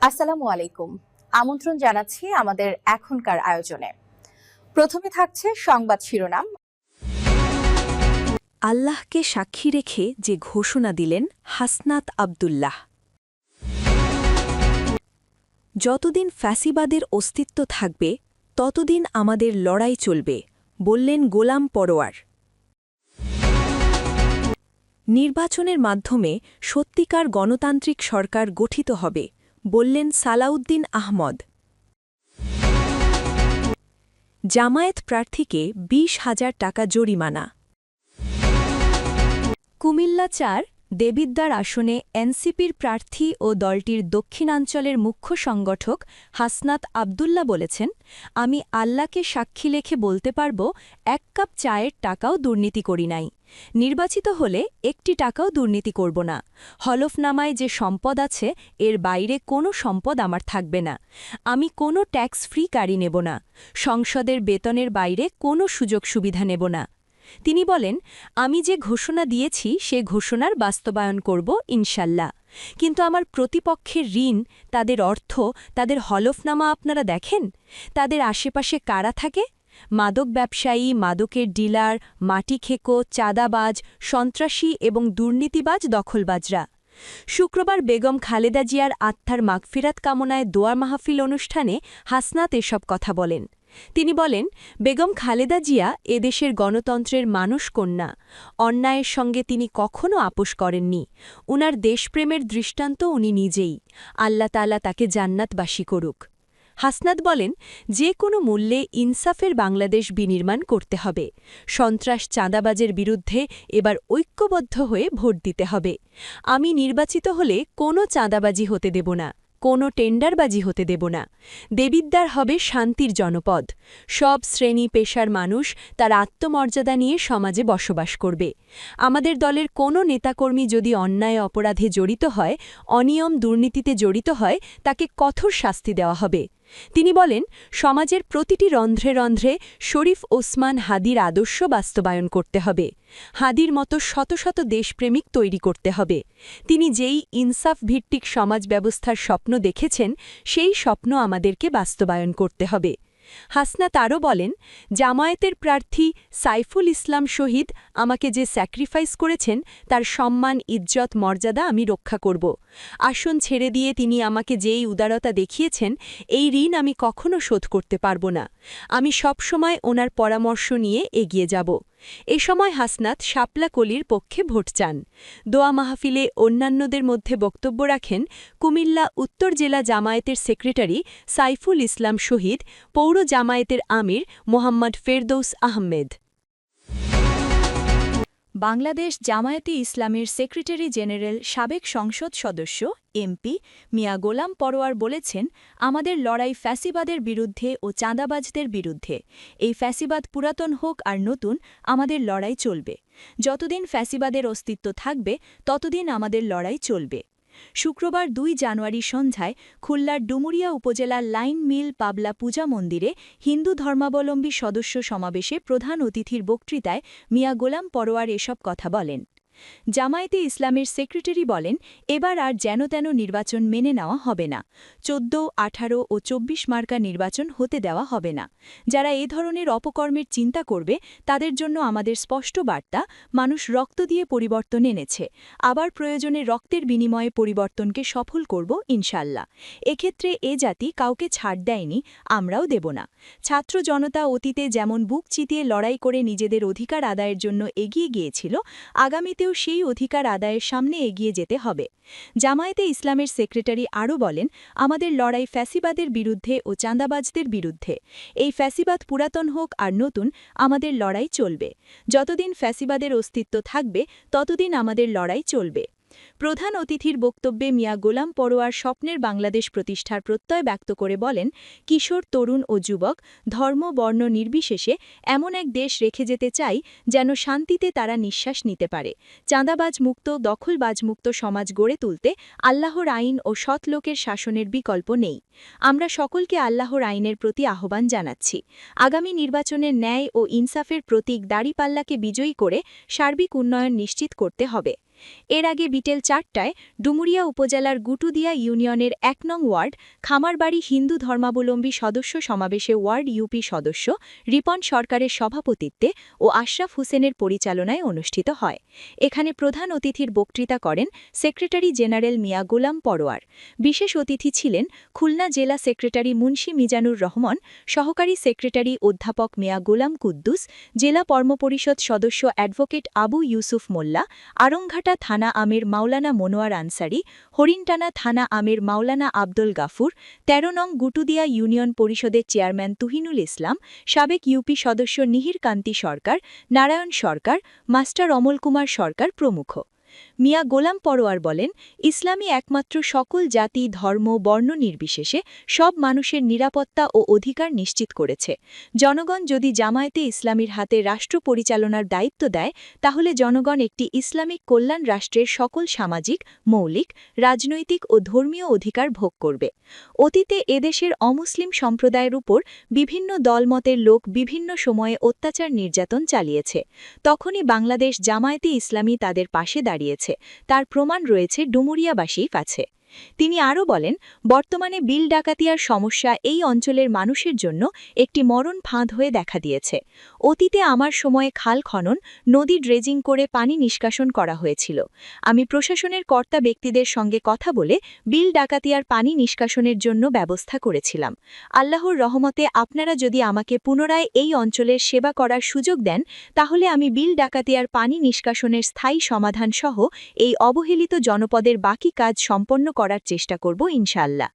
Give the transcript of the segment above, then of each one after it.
আসসালামু আলাইকুম। আমন্ত্রণ জানাচ্ছি আমাদের এখনকার আয়োজনে। প্রথমে থাকছে সংবাদ শিরোনাম। আল্লাহকে সাক্ষী রেখে যে ঘোষণা দিলেন হাসনাত আব্দুল্লাহ। যতদিন ফ্যাসিবাদের অস্তিত্ব থাকবে ততদিন আমাদের লড়াই চলবে, বললেন গোলাম পরোয়ার। নির্বাচনের মাধ্যমে সত্যিকার গণতান্ত্রিক সরকার গঠিত হবে, বললেন সালাউদ্দিন আহমদ। জামায়াত প্রার্থীকে ২০,০০০ টাকা জরিমানা। কুমিল্লা ৪ দেবিদ্বার আসনে এনসিপির প্রার্থী ও দলটির দক্ষিণাঞ্চলের মুখ্য সংগঠক হাসনাত আব্দুল্লাহ বলেছেন, আমি আল্লাহকে সাক্ষী লেখে বলতে পারব ১ কাপ চায়ের টাকাও দুর্নীতি করি নাই। নির্বাচিত হলে একটি টাকাও দুর্নীতি করব না। হলফনামায় যে সম্পদ আছে এর বাইরে কোনো সম্পদ আমার থাকবে না। আমি কোনো ট্যাক্স ফ্রি গাড়ি নেব না। সংসদের বেতনের বাইরে কোনো সুযোগ সুবিধা নেব না। তিনি বলেন, আমি যে ঘোষণা দিয়েছি সে ঘোষণার বাস্তবায়ন করব ইনশাল্লাহ। কিন্তু আমার প্রতিপক্ষের ঋণ, তাদের অর্থ, তাদের হলফনামা আপনারা দেখেন? তাদের আশেপাশে কারা থাকে? মাদক ব্যবসায়ী, মাদকের ডিলার, মাটিখেকো, চাঁদাবাজ, সন্ত্রাসী এবং দুর্নীতিবাজ দখলবাজরা। শুক্রবার বেগম খালেদা জিয়ার আত্মার মাগফিরাত কামনায় দোয়া মাহফিল অনুষ্ঠানে হাসনাত এসব কথা বলেন। তিনি বলেন, বেগম খালেদা জিয়া এদেশের গণতন্ত্রের মানসকন্যা। অন্যায়ের সঙ্গে তিনি কখনো আপোষ করেননি। উনার দেশপ্রেমের দৃষ্টান্ত উনি নিজেই। আল্লাহ তাআলা তাকে জান্নাতবাসী করুক। হাসনাত বলেন, যে কোনো মূল্যে ইনসাফের বাংলাদেশ বিনির্মাণ করতে হবে। সন্ত্রাস চাঁদাবাজের বিরুদ্ধে এবার ঐক্যবদ্ধ হয়ে ভোট দিতে হবে। আমি নির্বাচিত হলে কোনো চাঁদাবাজি হতে দেব না, কোনো টেন্ডারবাজি হতে দেব না। দেবিদ্বার হবে শান্তির জনপদ। সব শ্রেণী পেশার মানুষ তার আত্মমর্যাদা নিয়ে সমাজে বসবাস করবে। আমাদের দলের কোনো নেতাকর্মী যদি অন্যায় অপরাধে জড়িত হয়, অনিয়ম দুর্নীতিতে জড়িত হয়, তাকে কঠোর শাস্তি দেওয়া হবে। তিনি বলেন, সমাজের প্রতিটি রন্ধ্রে রন্ধ্রে শরীফ ওসমান হাদির আদর্শ বাস্তবায়ন করতে হবে। হাদির মতো শত শত দেশপ্রেমিক তৈরি করতে হবে। তিনি যেই ইনসাফ ভিত্তিক সমাজ ব্যবস্থার স্বপ্ন দেখেছেন, সেই স্বপ্ন আমাদেরকে বাস্তবায়ন করতে হবে। হাসনাত আরও বলেন, জামায়াতের প্রার্থী সাইফুল ইসলাম শহীদ আমাকে যে স্যাক্রিফাইস করেছেন তার সম্মান, ইজ্জত, মর্যাদা আমি রক্ষা করব। আসন ছেড়ে দিয়ে তিনি আমাকে যেই উদারতা দেখিয়েছেন, এই ঋণ আমি কখনো শোধ করতে পারব না। আমি সবসময় ওনার পরামর্শ নিয়ে এগিয়ে যাব। এ সময় হাসনাত শাপলা কলির পক্ষে ভোট চান। দোয়া মাহফিলে অন্যান্যদের মধ্যে বক্তব্য রাখেন কুমিল্লা উত্তর জেলা জামায়াতের সেক্রেটারি সাইফুল ইসলাম শহীদ, পৌর জামায়াতের আমির মোহাম্মদ ফেরদৌস আহমেদ। বাংলাদেশ জামায়াতে ইসলামের সেক্রেটারি জেনারেল সাবেক সংসদ সদস্য এমপি মিয়া গোলাম পরোয়ার বলেছেন, আমাদের লড়াই ফ্যাসিবাদের বিরুদ্ধে ও চাঁদাবাজদের বিরুদ্ধে। এই ফ্যাসিবাদ পুরাতন হোক আর নতুন, আমাদের লড়াই চলবে। যতদিন ফ্যাসিবাদের অস্তিত্ব থাকবে ততদিন আমাদের লড়াই চলবে। শুক্রবার ২ জানুয়ারি সন্ধ্যায় খুলনার ডুমুরিয়া উপজেলার লাইন মিল পাবলা পূজা মন্দিরে হিন্দু ধর্মাবলম্বী সদস্য সমাবেশে প্রধান অতিথির বক্তৃতায় মিয়া গোলাম পরোয়ার এসব কথা বলেন। জামায়াতে ইসলামের সেক্রেটারি বলেন, এবার আর যেনতেন নির্বাচন মেনে নেওয়া হবে না। ১৪, ১৮ ও ২৪ মার্কা নির্বাচন হতে দেওয়া হবে না। যারা এ ধরনের অপকর্মের চিন্তা করবে তাদের জন্য আমাদের স্পষ্ট বার্তা, মানুষ রক্ত দিয়ে পরিবর্তন এনেছে। আবার প্রয়োজনে রক্তের বিনিময়ে পরিবর্তনকে সফল করব ইনশাল্লাহ। এক্ষেত্রে এ জাতি কাউকে ছাড় দেয়নি, আমরাও দেব না। ছাত্র জনতা অতীতে যেমন বুক চিতিয়ে লড়াই করে নিজেদের অধিকার আদায়ের জন্য এগিয়ে গিয়েছিল, আগামীতেও সেই অধিকার আদায়ের সামনে এগিয়ে যেতে হবে। জামায়াতে ইসলামের সেক্রেটারি আরও বলেন, আমাদের লড়াই ফ্যাসিবাদের বিরুদ্ধে ও চাঁদাবাজদের বিরুদ্ধে। এই ফ্যাসিবাদ পুরাতন হোক আর নতুন, আমাদের লড়াই চলবে। যতদিন ফ্যাসিবাদের অস্তিত্ব থাকবে ততদিন আমাদের লড়াই চলবে। প্রধান অতিথির বক্তব্যে মিয়া গোলাম পরোয়ার স্বপ্নের বাংলাদেশ প্রতিষ্ঠার প্রত্যয় ব্যক্ত করে বলেন, কিশোর, তরুণ ও যুবক ধর্ম, বর্ণ নির্বিশেষে এমন এক দেশ রেখে যেতে চাই যেন শান্তিতে তারা নিঃশ্বাস নিতে পারে। চাঁদাবাজ মুক্ত, দখলবাজ মুক্ত সমাজ গড়ে তুলতে আল্লাহর আইন ও সৎ লোকের শাসনের বিকল্প নেই। আমরা সকলকে আল্লাহর আইনের প্রতি আহ্বান জানাচ্ছি। আগামী নির্বাচনের ন্যায় ও ইনসাফের প্রতীক দাঁড়িপাল্লাকে বিজয়ী করে সার্বিক উন্নয়ন নিশ্চিত করতে হবে। এর আগে বিকেল 4টায় ডুমুরিয়া উপজেলার গুটুদিয়া ইউনিয়নের ১ নং ওয়ার্ড খামারবাড়ি হিন্দু ধর্মাবলম্বী সদস্য সমাবেশে ওয়ার্ড ইউপি সদস্য রিপন সরকারের সভাপতিত্বে ও আশরাফ হোসেনের পরিচালনায় অনুষ্ঠিত হয়। এখানে প্রধান অতিথির বক্তৃতা করেন সেক্রেটারি জেনারেল মিয়া গোলাম পরোয়ার। বিশেষ অতিথি ছিলেন খুলনা জেলা সেক্রেটারি মুন্সি মিজানুর রহমান, সহকারী সেক্রেটারি অধ্যাপক মিয়া গোলাম কুদ্দুস, জেলা কর্মপরিষদ সদস্য অ্যাডভোকেট আবু ইউসুফ মোল্লা, আরংঘাটা থানা আমির মাওলানা মনোয়ার আনসারি, হরিণটানা থানা আমির মাওলানা আব্দুল গাফুর, ১৩ নং গুটুদিয়া ইউনিয়ন পরিষদের চেয়ারম্যান তুহিনুল ইসলাম, সাবেক ইউপি সদস্য নিহির কান্তি সরকার, নারায়ণ সরকার, মাস্টার অমল কুমার সরকার প্রমুখ। মিয়া গোলাম পরোয়ার বলেন, ইসলামী একমাত্র সকল জাতি ধর্ম বর্ণ নির্বিশেষে সব মানুষের নিরাপত্তা ও অধিকার নিশ্চিত করেছে। জনগণ যদি জামায়াতে ইসলামীর হাতে রাষ্ট্র পরিচালনার দায়িত্ব দেয়, তাহলে জনগণ একটি ইসলামিক কল্যাণ রাষ্ট্রের সকল সামাজিক, মৌলিক, রাজনৈতিক ও ধর্মীয় অধিকার ভোগ করবে। অতীতে এদেশের অমুসলিম সম্প্রদায়ের উপর বিভিন্ন দলমতের লোক বিভিন্ন সময়ে অত্যাচার নির্যাতন চালিয়েছে। তখনই বাংলাদেশ জামায়াতে ইসলামী তাদের পাশে দাঁড়িয়েছে। তার প্রমাণ রয়েছে ডুমুরিয়াবাসীর কাছে। তিনি আরও বলেন, বর্তমানে বিল ডাকাতিয়ার সমস্যা এই অঞ্চলের মানুষের জন্য একটি মরণ ফাঁদ হয়ে দেখা দিয়েছে। অতীতে আমার সময়ে খাল খনন, নদী ড্রেজিং করে পানি নিষ্কাশন করা হয়েছিল। আমি প্রশাসনের কর্তা ব্যক্তিদের সঙ্গে কথা বলে বিল ডাকাতিয়ার পানি নিষ্কাশনের জন্য ব্যবস্থা করেছিলাম। আল্লাহর রহমতে আপনারা যদি আমাকে পুনরায় এই অঞ্চলের সেবা করার সুযোগ দেন, তাহলে আমি বিল ডাকাতিয়ার পানি নিষ্কাশনের স্থায়ী সমাধান সহ এই অবহেলিত জনপদের বাকি কাজ সম্পন্ন করার চেষ্টা করব ইনশাআল্লাহ।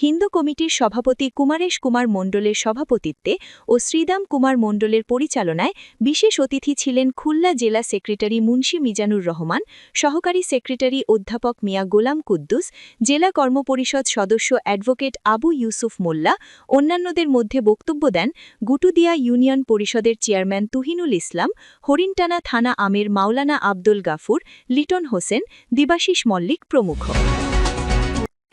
হিন্দু কমিটির সভাপতি কুমারেশ কুমার মণ্ডলের সভাপতিত্বে ও শ্রীদাম কুমার মণ্ডলের পরিচালনায় বিশেষ অতিথি ছিলেন খুলনা জেলা সেক্রেটারি মুন্সি মিজানুর রহমান, সহকারী সেক্রেটারি অধ্যাপক মিয়া গোলাম কুদ্দুস, জেলা কর্মপরিষদ সদস্য অ্যাডভোকেট আবু ইউসুফ মোল্লা। অন্যান্যদের মধ্যে বক্তব্য দেন গুটুদিয়া ইউনিয়ন পরিষদের চেয়ারম্যান তুহিনুল ইসলাম, হরিণটানা থানা আমির মাওলানা আব্দুল গাফুর, লিটন হোসেন, দিবাশিস মল্লিক প্রমুখ।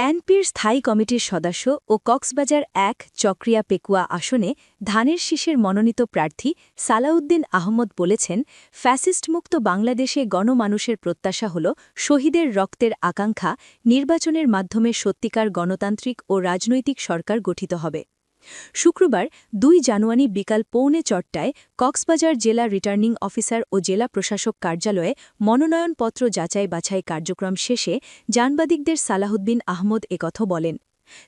এনপির স্থায়ী কমিটির সদস্য ও কক্সবাজার ১ চক্রিয়া পেকুয়া আসনে ধানের শীষের মনোনীত প্রার্থী সালাউদ্দিন আহমদ বলেছেন, ফ্যাসিস্টমুক্ত বাংলাদেশে গণমানুষের প্রত্যাশা হল শহীদের রক্তের আকাঙ্ক্ষা, নির্বাচনের মাধ্যমে সত্যিকার গণতান্ত্রিক ও রাজনৈতিক সরকার গঠিত হবে। শুক্রবার ২ জানুয়ারি বিকাল ৪:৪টায় কক্সবাজার জেলা রিটার্নিং অফিসার ও জেলা প্রশাসক কার্যালয়ে মনোনয়নপত্র যাচাই বাছাই কার্যক্রম শেষে সাংবাদিকদের সালাউদ্দিন আহমদ একথা বলেন।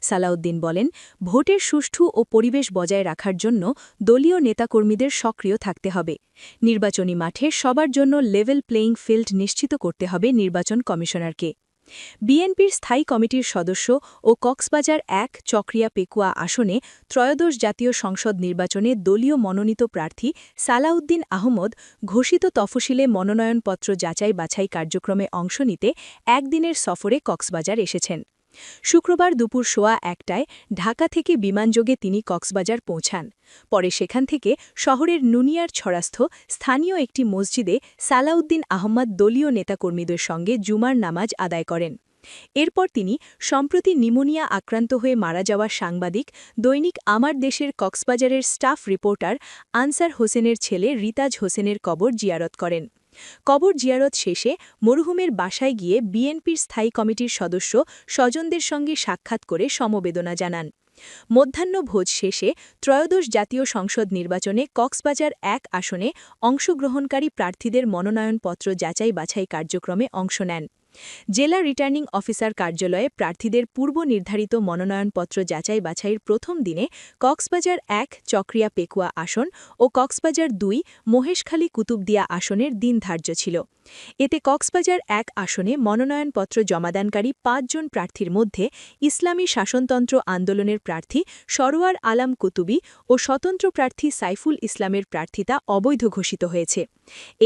সালাউদ্দিন বলেন, ভোটের সুষ্ঠু ও পরিবেশ বজায় রাখার জন্য দলীয় নেতাকর্মীদের সক্রিয় থাকতে হবে। নির্বাচনী মাঠে সবার জন্য লেভেল প্লেয়িং ফিল্ড নিশ্চিত করতে হবে নির্বাচন কমিশনারকে। বিএনপির স্থায়ী কমিটির সদস্য ও কক্সবাজার ১ চক্রিয়া পেকুয়া আসনে ত্রয়োদশ জাতীয় সংসদ নির্বাচনে দলীয় মনোনীত প্রার্থী সালাউদ্দিন আহমদ ঘোষিত তফসিলে মনোনয়নপত্র যাচাই বাছাই কার্যক্রমে অংশ নিতে একদিনের সফরে কক্সবাজার এসেছেন। শুক্রবার দুপুর ১:১টায় ঢাকা থেকে বিমানযোগে তিনি কক্সবাজার পৌঁছান। পরে সেখান থেকে শহরের নুনিয়ার ছড়াস্থ স্থানীয় একটি মসজিদে সালাউদ্দিন আহমদ দলীয় নেতাকর্মীদের সঙ্গে জুমার নামাজ আদায় করেন। এরপর তিনি সম্প্রতি নিউমোনিয়া আক্রান্ত হয়ে মারা যাওয়া সাংবাদিক, দৈনিক আমার দেশের কক্সবাজারের স্টাফ রিপোর্টার আনসার হোসেনের ছেলে রিতাজ হোসেনের কবর জিয়ারত করেন। কবর জিয়ারত শেষে মরহুমের বাসায় গিয়ে বিএনপির স্থায়ী কমিটির সদস্য স্বজনদের সঙ্গে সাক্ষাৎ করে সমবেদনা জানান। মধ্যাহ্নভোজ শেষে ত্রয়োদশ জাতীয় সংসদ নির্বাচনে কক্সবাজার ১ আসনে অংশগ্রহণকারী প্রার্থীদের মনোনয়নপত্র যাচাই বাছাই কার্যক্রমে অংশ নেন। জেলা রিটার্নিং অফিসার কার্যালয়ে প্রার্থীদের পূর্ব নির্ধারিত মনোনয়নপত্র যাচাই বাছাইয়ের প্রথম দিনে কক্সবাজার ১ চক্রিয়া পেকুয়া আসন ও কক্সবাজার ২ মহেশখালী কুতুবদিয়া আসনের দিন ধার্য ছিল। এতে কক্সবাজার ১ আসনে মনোনয়নপত্র জমাদানকারী ৫ জন প্রার্থীর মধ্যে ইসলামী শাসনতন্ত্র আন্দোলনের প্রার্থী সরোয়ার আলাম কুতুবি ও স্বতন্ত্র প্রার্থী সাইফুল ইসলামের প্রার্থিতা অবৈধ ঘোষিত হয়েছে।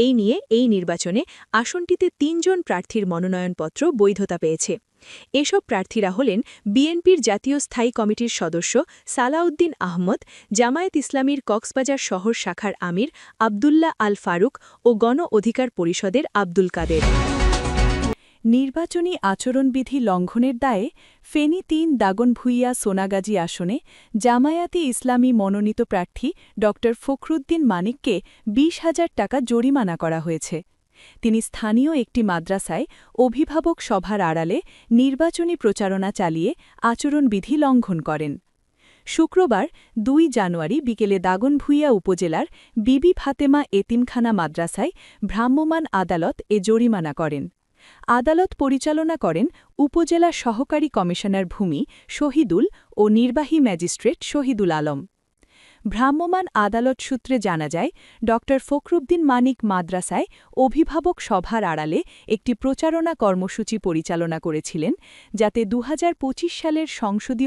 এই নিয়ে এই নির্বাচনে আসনটিতে ৩ জন প্রার্থীর মনোনয়নপত্র বৈধতা পেয়েছে। এসব প্রার্থীরা হলেন বিএনপির জাতীয় স্থায়ী কমিটির সদস্য সালাউদ্দিন আহমদ, জামায়াত ইসলামীর কক্সবাজার শহর শাখার আমির আবদুল্লাহ আল ফারুক ও গণ অধিকার পরিষদের আব্দুল কাদের। নির্বাচনী আচরণবিধি লঙ্ঘনের দায়ে ফেনী ৩ দাগনভূঞা সোনাগাজী আসনে জামায়াতে ইসলামী মনোনীত প্রার্থী ড ফখরুদ্দিন মানিককে ২০,০০০ টাকা জরিমানা করা হয়েছে। তিনি স্থানীয় একটি মাদ্রাসায় অভিভাবক সভার আড়ালে নির্বাচনী প্রচারণা চালিয়ে আচরণবিধি লঙ্ঘন করেন। শুক্রবার ২ জানুয়ারি বিকেলে দাগনভূঞা উপজেলার বিবি ফাতেমা এতিমখানা মাদ্রাসায় ভ্রাম্যমাণ আদালত এ জরিমানা করেন। আদালত পরিচালনা করেন উপজেলা সহকারী কমিশনার ভূমি শহীদুল ও নির্বাহী ম্যাজিস্ট্রেট শহীদুল আলম। ভ্রাম্যমাণ আদালত সূত্রে জানা যায়, ড ফখরুদ্দিন মানিক মাদ্রাসায় অভিভাবক সভার আড়ালে একটি প্রচারণা কর্মসূচি পরিচালনা করেছিলেন, যাতে ২০২৫ সালের সংসদীয়